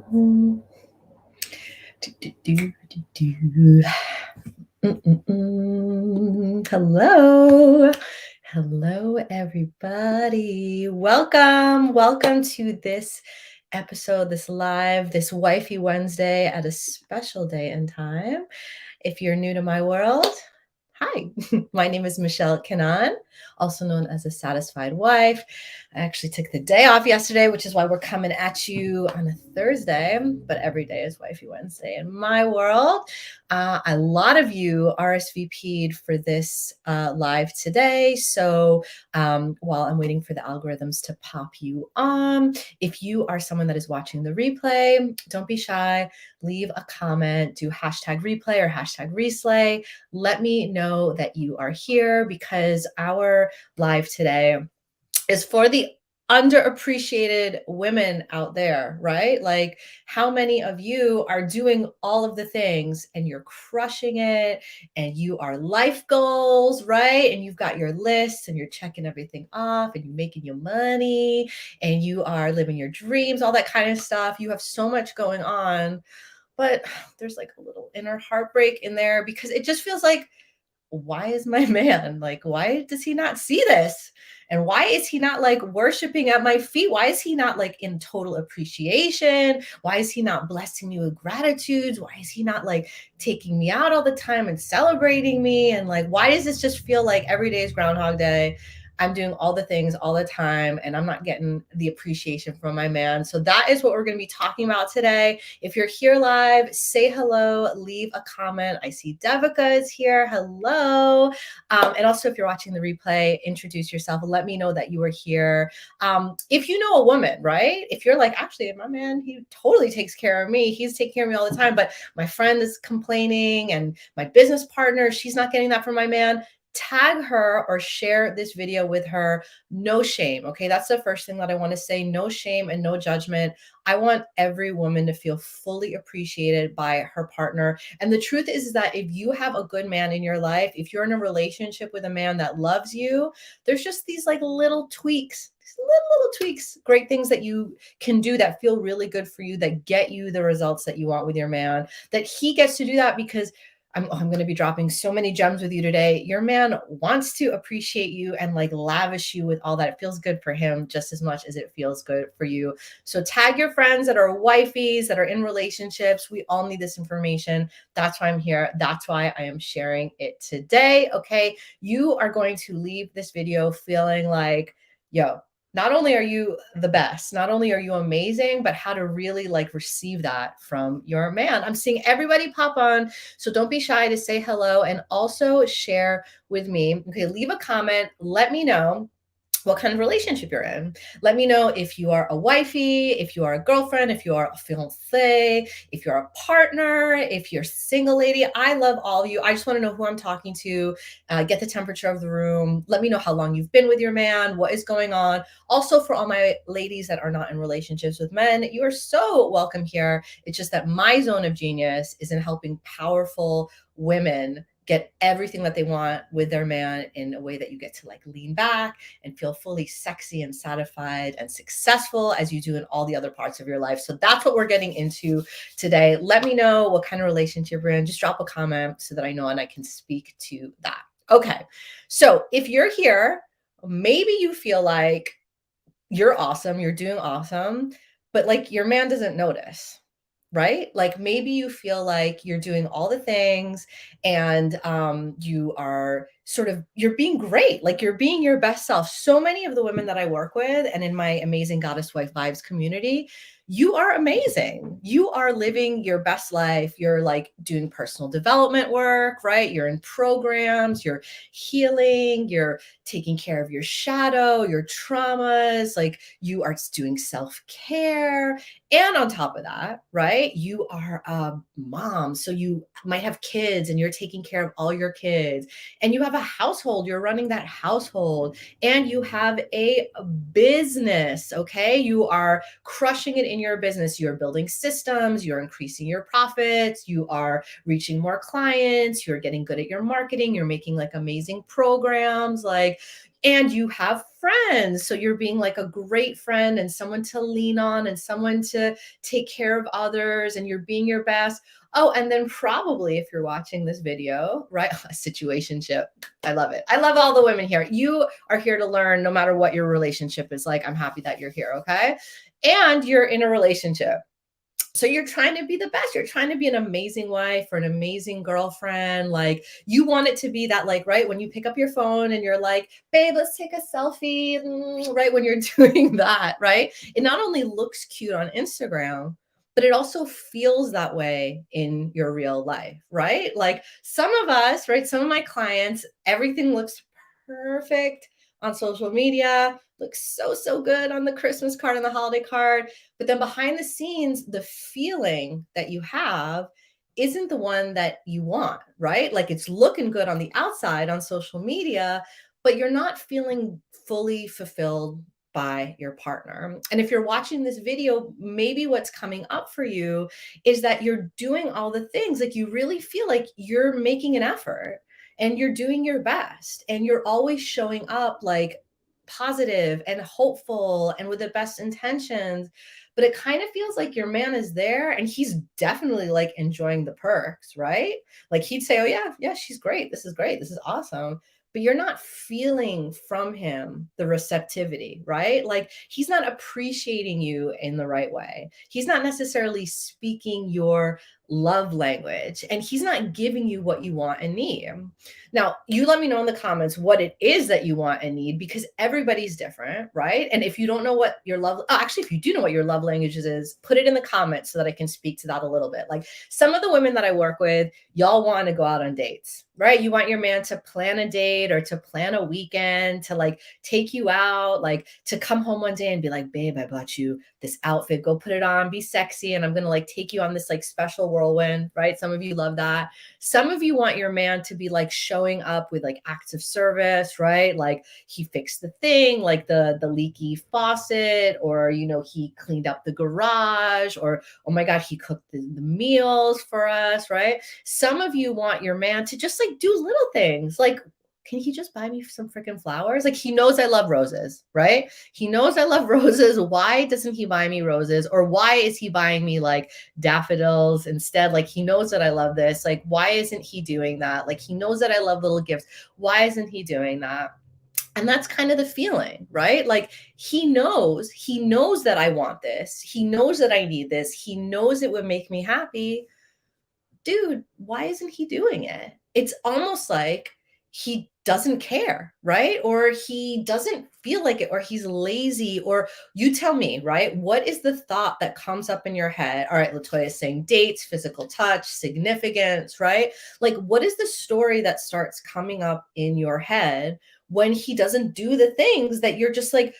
Mm. Do, do, do, do, do. Hello. Hello, everybody. Welcome to this episode, this live, this Wifey Wednesday at a special day and time. If you're new to my world, hi, my name is Michelle Kanan, also known as a satisfied wife. I actually took the day off yesterday, which is why we're coming at you on a Thursday, but every day is Wifey Wednesday in my world. A lot of you RSVP'd for this live today. So while I'm waiting for the algorithms to pop you on, if you are someone that is watching the replay, don't be shy. Leave a comment, do hashtag replay or hashtag reslay. Let me know that you are here because our live today is for the underappreciated women out there, right? Like, how many of you are doing all of the things and you're crushing it and you are life goals, right? And you've got your lists and you're checking everything off and you're making your money and you are living your dreams, all that kind of stuff. You have so much going on, but there's like a little inner heartbreak in there because it just feels like, why is my man like, why does he not see this? And why is he not like worshiping at my feet? Why is he not like in total appreciation? Why is he not blessing me with gratitudes? Why is he not like taking me out all the time and celebrating me? And like, why does this just feel like every day is Groundhog Day? I'm doing all the things all the time and I'm not getting the appreciation from my man. So that is what we're going to be talking about today. If you're here live, say hello, leave a comment. I see Devika is here. Hello. And also, if you're watching the replay, introduce yourself. Let me know that you are here. If you know a woman, right? If you're like, actually, my man, he totally takes care of me. He's taking care of me all the time. But my friend is complaining and my business partner, she's not getting that from my man. Tag her or share this video with her. No shame. Okay. That's the first thing that I want to say. No shame and no judgment. I want every woman to feel fully appreciated by her partner. And the truth is that if you have a good man in your life, if you're in a relationship with a man that loves you, there's just these like little tweaks, little tweaks, great things that you can do that feel really good for you, that get you the results that you want with your man, that he gets to do that because I'm going to be dropping so many gems with you today. Your man wants to appreciate you and like lavish you with all that. It feels good for him just as much as it feels good for you. So tag your friends that are wifeys, that are in relationships. We all need this information. That's why I'm here. That's why I am sharing it today. Okay. You are going to leave this video feeling like, yo, not only are you the best, not only are you amazing, but how to really like receive that from your man. I'm seeing everybody pop on. So don't be shy to say hello and also share with me. Okay, leave a comment. Let me know what kind of relationship you're in. Let me know if you are a wifey, if you are a girlfriend, if you are a fiance, if you're a partner, if you're a single lady. I love all of you. I just want to know who I'm talking to, get the temperature of the room. Let me know how long you've been with your man, what is going on. Also, for all my ladies that are not in relationships with men, you are so welcome here. It's just that my zone of genius is in helping powerful women get everything that they want with their man in a way that you get to like lean back and feel fully sexy and satisfied and successful as you do in all the other parts of your life. So that's what we're getting into today. Let me know what kind of relationship you're in. Just drop a comment so that I know and I can speak to that. Okay. So if you're here, maybe you feel like you're awesome, you're doing awesome, but like your man doesn't notice, right? Like maybe you feel like you're doing all the things and you are sort of, you're being great, like you're being your best self. So many of the women that I work with and in my amazing Goddess Wife Vibes community, you are amazing. You are living your best life. You're like doing personal development work, right? You're in programs, you're healing, you're taking care of your shadow, your traumas, like you are doing self-care. And on top of that, right, you are a mom. So you might have kids and you're taking care of all your kids. And you have a household, you're running that household. And you have a business, okay? You are crushing it in your business. You're building systems, you're increasing your profits, you are reaching more clients, you're getting good at your marketing, you're making like amazing programs. Like, and you have friends. So you're being like a great friend and someone to lean on and someone to take care of others, and you're being your best. Oh, and then probably if you're watching this video, right? A situationship. I love it. I love all the women here. You are here to learn no matter what your relationship is like. I'm happy that you're here. Okay. And you're in a relationship. So you're trying to be the best. You're trying to be an amazing wife or an amazing girlfriend. Like you want it to be that, like, right when you pick up your phone and you're like, babe, let's take a selfie. Right when you're doing that, right? It not only looks cute on Instagram, but it also feels that way in your real life, right? Like some of us, right? Some of my clients, everything looks perfect on social media, looks so good on the Christmas card and the holiday card, but then behind the scenes, the feeling that you have isn't the one that you want, right? Like it's looking good on the outside on social media, but you're not feeling fully fulfilled by your partner. And if you're watching this video, maybe what's coming up for you is that you're doing all the things, like you really feel like you're making an effort and you're doing your best and you're always showing up like positive and hopeful and with the best intentions, but it kind of feels like your man is there and he's definitely like enjoying the perks, right? Like he'd say, oh yeah, she's great, this is great, this is awesome, but you're not feeling from him the receptivity, right? Like he's not appreciating you in the right way, he's not necessarily speaking your love language, and he's not giving you what you want and need. Now, you let me know in the comments what it is that you want and need, because everybody's different, right? And if you don't know what your love, oh, actually, if you do know what your love languages is, put it in the comments so that I can speak to that a little bit. Like some of the women that I work with, y'all want to go out on dates, right? You want your man to plan a date or to plan a weekend, to like take you out, like to come home one day and be like, babe, I bought you this outfit, go put it on, be sexy, and I'm going to like take you on this like special whirlwind, right? Some of you love that. Some of you want your man to be like showing up with like acts of service, right? Like he fixed the thing, like the leaky faucet, or you know, he cleaned up the garage, or oh my God, he cooked the meals for us, right? Some of you want your man to just like do little things like, can he just buy me some freaking flowers? Like he knows I love roses, right? He knows I love roses. Why doesn't he buy me roses? Or why is he buying me like daffodils instead? Like he knows that I love this. Like why isn't he doing that? Like he knows that I love little gifts. Why isn't he doing that? And that's kind of the feeling, right? Like he knows that I want this. He knows that I need this. He knows it would make me happy. Dude, why isn't he doing it? It's almost like he doesn't care, right? Or he doesn't feel like it, or he's lazy, or you tell me, right? What is the thought that comes up in your head? All right, Latoya is saying dates, physical touch, significance, right? Like, what is the story that starts coming up in your head when he doesn't do the things that you're just like,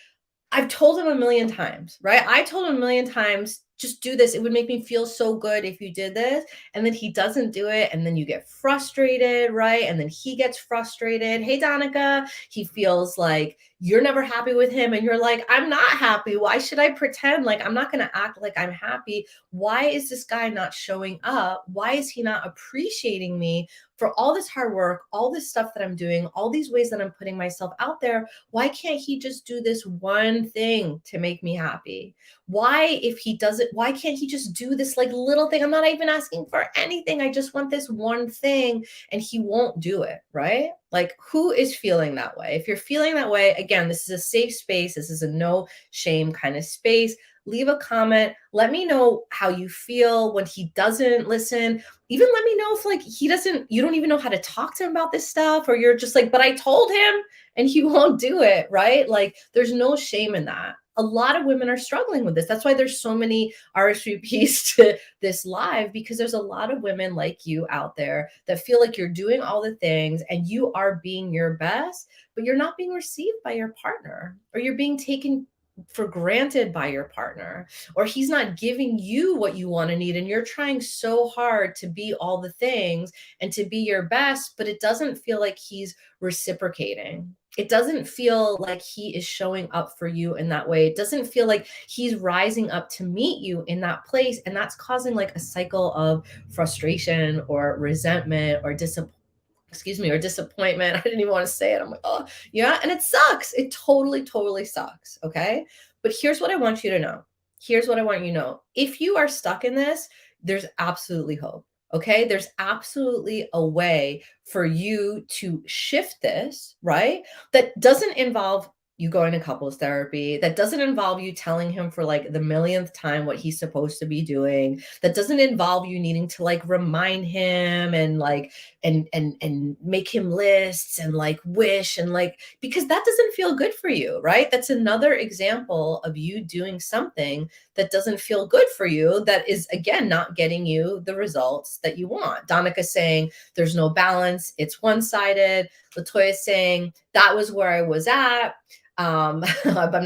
I've told him a million times, right? I told him a million times, just do this. It would make me feel so good if you did this. And then he doesn't do it. And then you get frustrated, right? And then he gets frustrated. Hey, Donica, he feels like you're never happy with him. And you're like, I'm not happy. Why should I pretend like I'm not going to act like I'm happy? Why is this guy not showing up? Why is he not appreciating me for all this hard work, all this stuff that I'm doing, all these ways that I'm putting myself out there? Why can't he just do this one thing to make me happy? Why, if he does it, why can't he just do this like little thing? I'm not even asking for anything. I just want this one thing, and he won't do it, right? Like, who is feeling that way? If you're feeling that way, again, this is a safe space. This is a no shame kind of space. Leave a comment. Let me know how you feel when he doesn't listen. Even let me know if like he doesn't, you don't even know how to talk to him about this stuff, or you're just like, but I told him and he won't do it, right? Like there's no shame in that. A lot of women are struggling with this. That's why there's so many RSVPs to this live, because there's a lot of women like you out there that feel like you're doing all the things and you are being your best, but you're not being received by your partner, or you're being taken for granted by your partner, or he's not giving you what you want to need, and you're trying so hard to be all the things and to be your best, but it doesn't feel like he's reciprocating. It doesn't feel like he is showing up for you in that way. It doesn't feel like he's rising up to meet you in that place, and that's causing like a cycle of frustration or resentment or excuse me, or disappointment. I didn't even want to say it. I'm like, oh, yeah. And it sucks. It totally, totally sucks. Okay. But here's what I want you to know. Here's what I want you to know. If you are stuck in this, there's absolutely hope. Okay. There's absolutely a way for you to shift this, right? That doesn't involve you going to couples therapy, that doesn't involve you telling him for like the millionth time what he's supposed to be doing, that doesn't involve you needing to like remind him and like and make him lists and like wish and like, because that doesn't feel good for you, right? That's another example of you doing something that doesn't feel good for you, that is again not getting you the results that you want. Donica's saying there's no balance, it's one-sided. Latoya's saying that was where I was at. I'm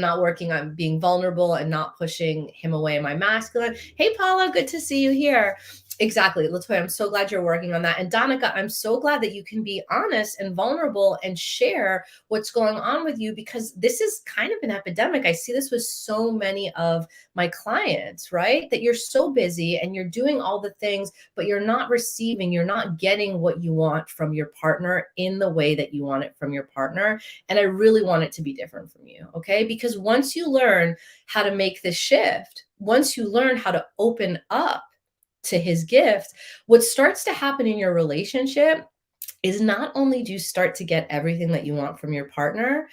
not working on being vulnerable and not pushing him away in my masculine. Hey, Paula, good to see you here. Exactly. Latoya, I'm so glad you're working on that. And Donica, I'm so glad that you can be honest and vulnerable and share what's going on with you, because this is kind of an epidemic. I see this with so many of my clients, right? That you're so busy and you're doing all the things, but you're not receiving, you're not getting what you want from your partner in the way that you want it from your partner. And I really want it to be different from you, okay? Because once you learn how to make this shift, once you learn how to open up to his gift, what starts to happen in your relationship is not only do you start to get everything that you want from your partner,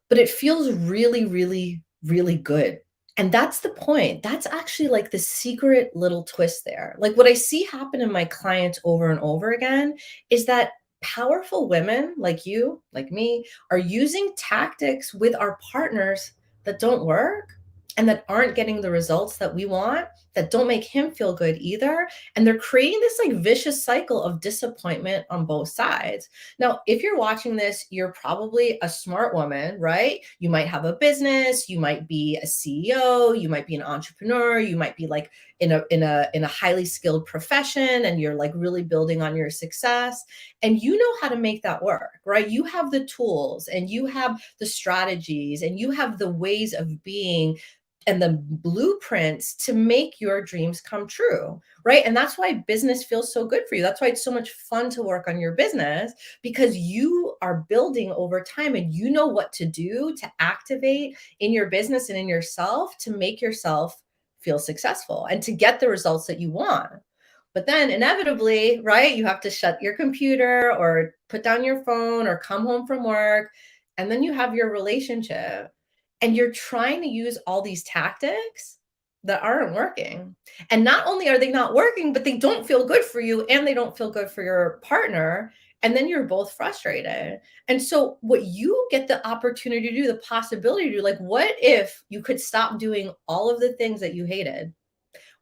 but it feels really, really, really good. And that's the point. That's actually like the secret little twist there. Like what I see happen in my clients over and over again is that powerful women like you, like me, are using tactics with our partners that don't work and that aren't getting the results that we want, that don't make him feel good either. And they're creating this like vicious cycle of disappointment on both sides. Now, if you're watching this, you're probably a smart woman, right? You might have a business, you might be a CEO, you might be an entrepreneur, you might be like in a highly skilled profession and you're like really building on your success and you know how to make that work, right? You have the tools and you have the strategies and you have the ways of being and the blueprints to make your dreams come true, right? And that's why business feels so good for you. That's why it's so much fun to work on your business, because you are building over time and you know what to do to activate in your business and in yourself to make yourself feel successful and to get the results that you want. But then inevitably, right, you have to shut your computer or put down your phone or come home from work. And then you have your relationship and you're trying to use all these tactics that aren't working. And not only are they not working, but they don't feel good for you and they don't feel good for your partner. And then you're both frustrated. And so, what you get the opportunity to do, the possibility to do, like, what if you could stop doing all of the things that you hated?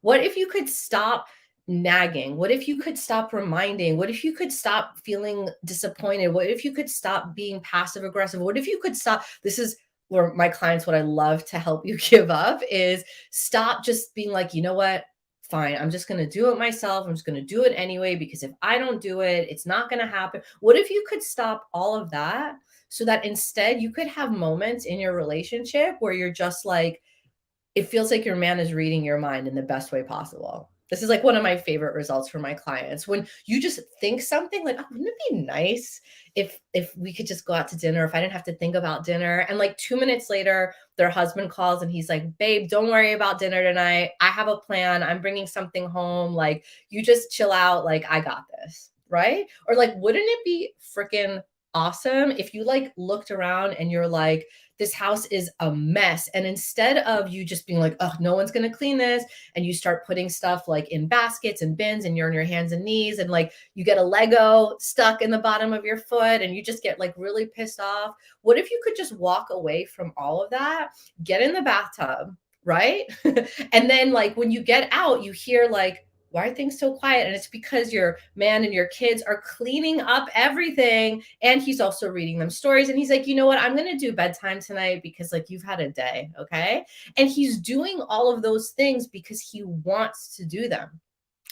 What if you could stop nagging? What if you could stop reminding? What if you could stop feeling disappointed? What if you could stop being passive aggressive? What if you could stop? This is where my clients, what I love to help you give up is stop just being like, you know what? Fine, I'm just going to do it myself. I'm just going to do it anyway, because if I don't do it, it's not going to happen. What if you could stop all of that so that instead you could have moments in your relationship where you're just like, it feels like your man is reading your mind in the best way possible. This is like one of my favorite results for my clients. When you just think something like, oh, wouldn't it be nice if we could just go out to dinner, if I didn't have to think about dinner. And like 2 minutes later, their husband calls and he's like, babe, don't worry about dinner tonight. I have a plan. I'm bringing something home. Like, you just chill out. Like, I got this. Right. Or like, wouldn't it be freaking awesome if you like looked around and you're like, this house is a mess. And instead of you just being like, oh, no one's going to clean this. And you start putting stuff like in baskets and bins and you're on your hands and knees and like you get a Lego stuck in the bottom of your foot and you just get like really pissed off. What if you could just walk away from all of that, get in the bathtub, right? And then like when you get out, you hear like, why are things so quiet? And it's because your man and your kids are cleaning up everything. And he's also reading them stories. And he's like, you know what? I'm going to do bedtime tonight because like you've had a day. Okay. And he's doing all of those things because he wants to do them.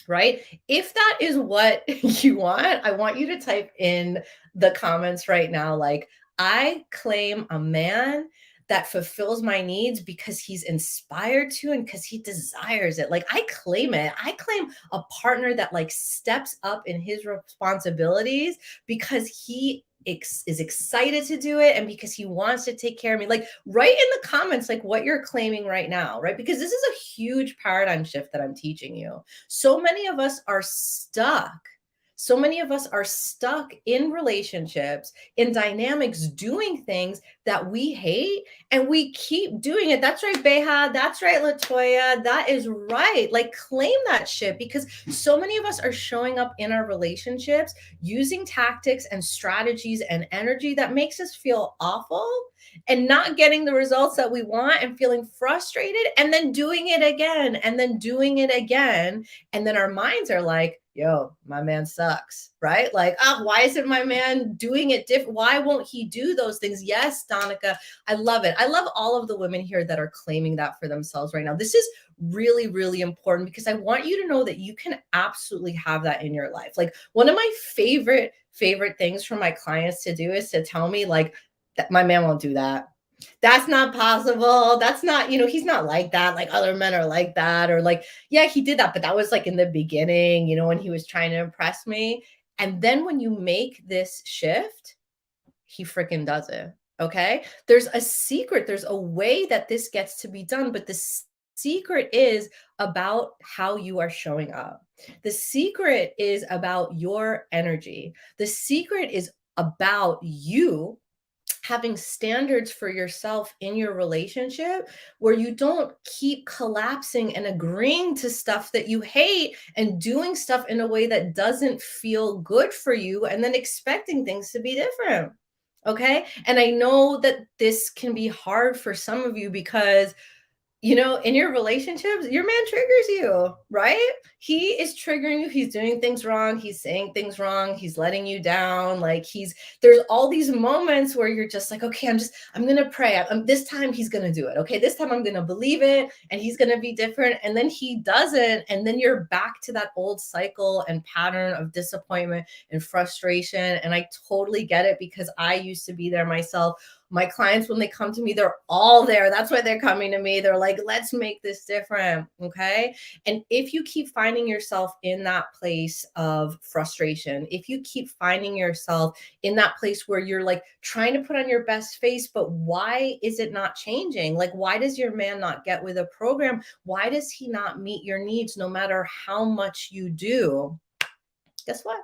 Right. If that is what you want, I want you to type in the comments right now, like, I claim a man that fulfills my needs because he's inspired to and because he desires it. Like I claim it. I claim a partner that like steps up in his responsibilities because he is excited to do it and because he wants to take care of me. Like write in the comments like what you're claiming right now, right? Because this is a huge paradigm shift that I'm teaching you. So many of us are stuck. So many of us are stuck in relationships, in dynamics, doing things that we hate, and we keep doing it. That's right, Beha. That's right, Latoya. That is right. Like, claim that shit because so many of us are showing up in our relationships using tactics and strategies and energy that makes us feel awful and not getting the results that we want and feeling frustrated and then doing it again and then doing it again. And then our minds are like, yo, my man sucks, right? Like, oh, why isn't my man doing it different? Why won't he do those things? Yes, Donica, I love it. I love all of the women here that are claiming that for themselves right now. This is really, really important because I want you to know that you can absolutely have that in your life. Like, one of my favorite things for my clients to do is to tell me, like, that my man won't do that. That's not possible. That's not, he's not like that. Like other men are like that. Or like, yeah, he did that, but that was like in the beginning, when he was trying to impress me. And then when you make this shift, he freaking does it. Okay. There's a secret. There's a way that this gets to be done, but the secret is about how you are showing up. The secret is about your energy. The secret is about you having standards for yourself in your relationship where you don't keep collapsing and agreeing to stuff that you hate and doing stuff in a way that doesn't feel good for you and then expecting things to be different. Okay. And I know that this can be hard for some of you because in your relationships, your man triggers you, right? He is triggering you. He's doing things wrong. He's saying things wrong. He's letting you down. Like there's all these moments where you're just like, okay, I'm going to pray. This time he's going to do it. Okay. This time I'm going to believe it and he's going to be different. And then he doesn't. And then you're back to that old cycle and pattern of disappointment and frustration. And I totally get it because I used to be there myself. My clients, when they come to me, they're all there. That's why they're coming to me. They're like, let's make this different. Okay. And if you keep finding yourself in that place of frustration, if you keep finding yourself in that place where you're like trying to put on your best face, but why is it not changing? Like, why does your man not get with a program? Why does he not meet your needs no matter how much you do? Guess what?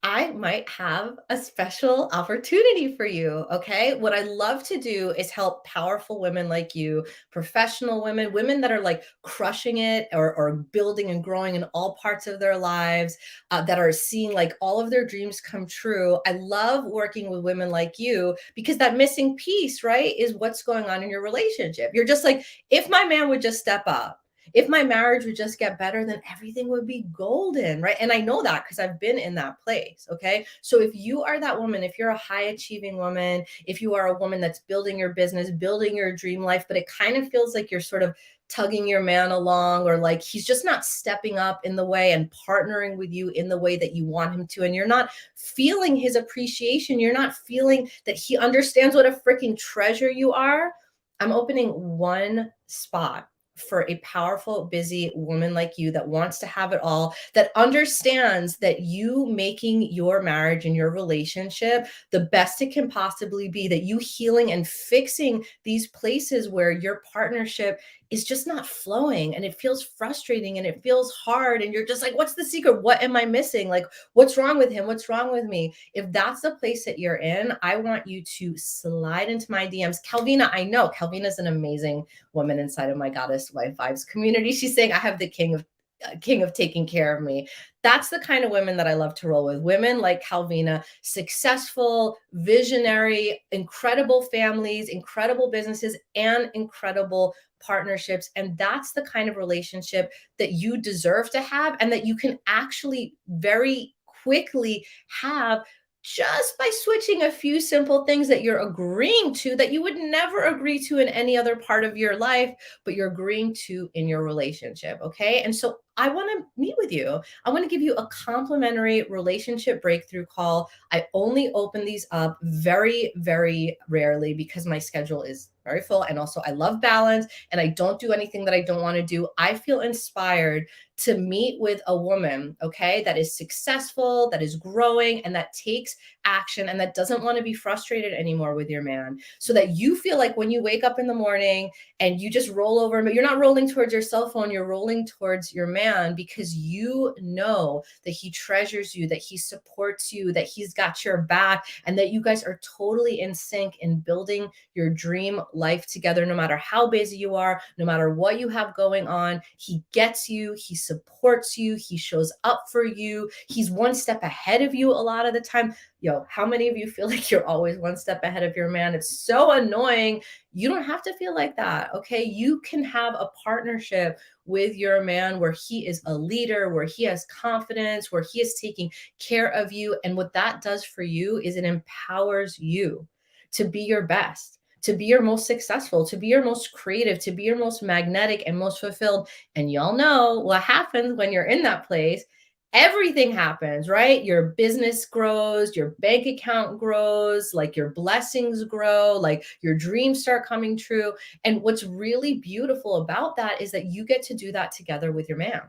I might have a special opportunity for you. Okay. What I love to do is help powerful women like you, professional women, women that are like crushing it or building and growing in all parts of their lives, that are seeing like all of their dreams come true. I love working with women like you because that missing piece, right, is what's going on in your relationship. You're just like, if my man would just step up, if my marriage would just get better, then everything would be golden, right? And I know that because I've been in that place. Okay. So if you are that woman, if you're a high achieving woman, if you are a woman that's building your business, building your dream life, but it kind of feels like you're sort of tugging your man along, or like he's just not stepping up in the way and partnering with you in the way that you want him to, and you're not feeling his appreciation, you're not feeling that he understands what a freaking treasure you are, I'm opening one spot for a powerful, busy woman like you that wants to have it all, that understands that you making your marriage and your relationship the best it can possibly be, that you healing and fixing these places where your partnership is just not flowing and it feels frustrating and it feels hard. And you're just like, what's the secret? What am I missing? Like, what's wrong with him? What's wrong with me? If that's the place that you're in, I want you to slide into my DMs. Calvina, I know Calvina is an amazing woman inside of my Goddess Wife Vibes community. She's saying, I have the king of taking care of me. That's the kind of women that I love to roll with. Women like Calvina, successful, visionary, incredible families, incredible businesses, and incredible partnerships. And that's the kind of relationship that you deserve to have and that you can actually very quickly have just by switching a few simple things that you're agreeing to that you would never agree to in any other part of your life, but you're agreeing to in your relationship. Okay. And so I want to meet with you. I want to give you a complimentary relationship breakthrough call. I only open these up very, very rarely because my schedule is very full. And also, I love balance and I don't do anything that I don't want to do. I feel inspired to meet with a woman, okay, that is successful, that is growing, and that takes action and that doesn't want to be frustrated anymore with your man. So that you feel like when you wake up in the morning and you just roll over, but you're not rolling towards your cell phone, you're rolling towards your man because you know that he treasures you, that he supports you, that he's got your back, and that you guys are totally in sync in building your dream life together. No matter how busy you are, no matter what you have going on, he gets you, he supports you, he shows up for you, he's one step ahead of you a lot of the time. Yo, how many of you feel like you're always one step ahead of your man? It's so annoying. You don't have to feel like that. Okay. You can have a partnership with your man where he is a leader, where he has confidence, where he is taking care of you. And what that does for you is it empowers you to be your best, to be your most successful, to be your most creative, to be your most magnetic and most fulfilled. And y'all know what happens when you're in that place. Everything happens, right? Your business grows, your bank account grows, like your blessings grow, like your dreams start coming true. And what's really beautiful about that is that you get to do that together with your man.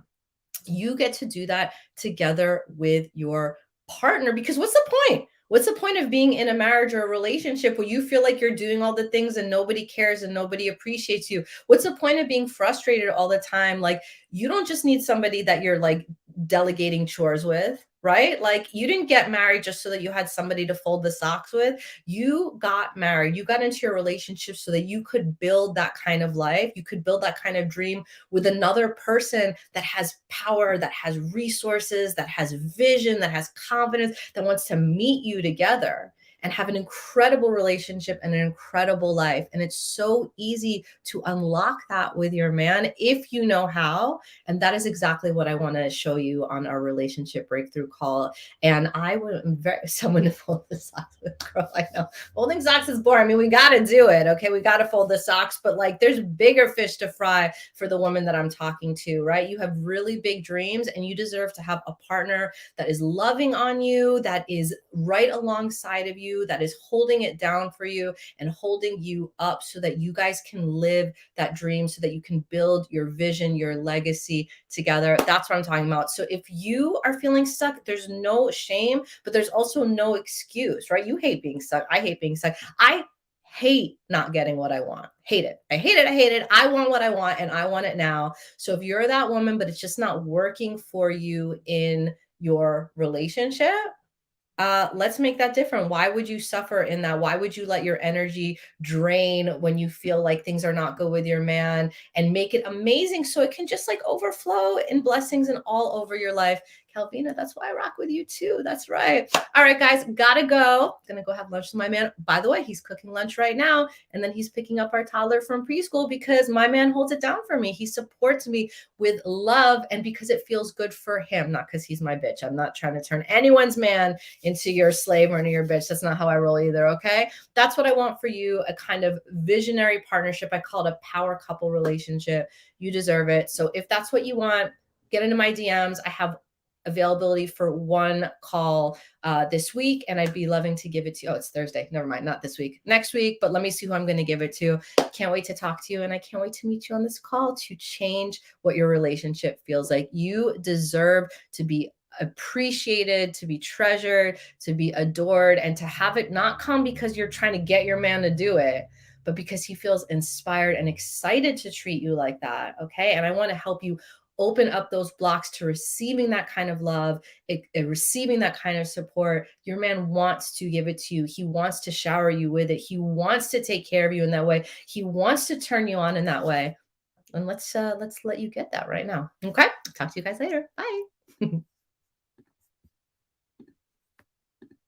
You get to do that together with your partner because what's the point? What's the point of being in a marriage or a relationship where you feel like you're doing all the things and nobody cares and nobody appreciates you? What's the point of being frustrated all the time? Like, you don't just need somebody that you're like delegating chores with, right? Like, you didn't get married just so that you had somebody to fold the socks with. You got married, you got into your relationship so that you could build that kind of life. You could build that kind of dream with another person that has power, that has resources, that has vision, that has confidence, that wants to meet you together and have an incredible relationship and an incredible life. And it's so easy to unlock that with your man if you know how. And that is exactly what I want to show you on our relationship breakthrough call. And I would very someone to fold the socks with, girl. I know folding socks is boring. I mean, we got to do it. Okay. We got to fold the socks, but like there's bigger fish to fry for the woman that I'm talking to, right? You have really big dreams and you deserve to have a partner that is loving on you, that is right alongside of you, that is holding it down for you and holding you up so that you guys can live that dream, so that you can build your vision, your legacy together. That's what I'm talking about. So if you are feeling stuck, there's no shame, but there's also no excuse, right? You hate being stuck. I hate being stuck. I hate not getting what I want. Hate it. I hate it. I hate it. I want what I want and I want it now. So if you're that woman, but it's just not working for you in your relationship, let's make that different. Why would you suffer in that? Why would you let your energy drain when you feel like things are not good with your man, and make it amazing so it can just like overflow in blessings and all over your life? Calvina, that's why I rock with you too. That's right. All right, guys, gotta go. Gonna go have lunch with my man. By the way, he's cooking lunch right now, and then he's picking up our toddler from preschool because my man holds it down for me. He supports me with love and because it feels good for him, not because he's my bitch. I'm not trying to turn anyone's man into your slave or into your bitch. That's not how I roll either. Okay. That's what I want for you. A kind of visionary partnership. I call it a power couple relationship. You deserve it. So if that's what you want, get into my DMs. I have availability for one call this week, and I'd be loving to give it to you. Oh, it's Thursday. Never mind. Not this week. Next week. But let me see who I'm going to give it to. Can't wait to talk to you. And I can't wait to meet you on this call to change what your relationship feels like. You deserve to be appreciated, to be treasured, to be adored, and to have it not come because you're trying to get your man to do it, but because he feels inspired and excited to treat you like that. Okay. And I want to help you open up those blocks to receiving that kind of love, receiving that kind of support. Your man wants to give it to you. He wants to shower you with it. He wants to take care of you in that way. He wants to turn you on in that way. And let's let you get that right now. Okay. Talk to you guys later. Bye.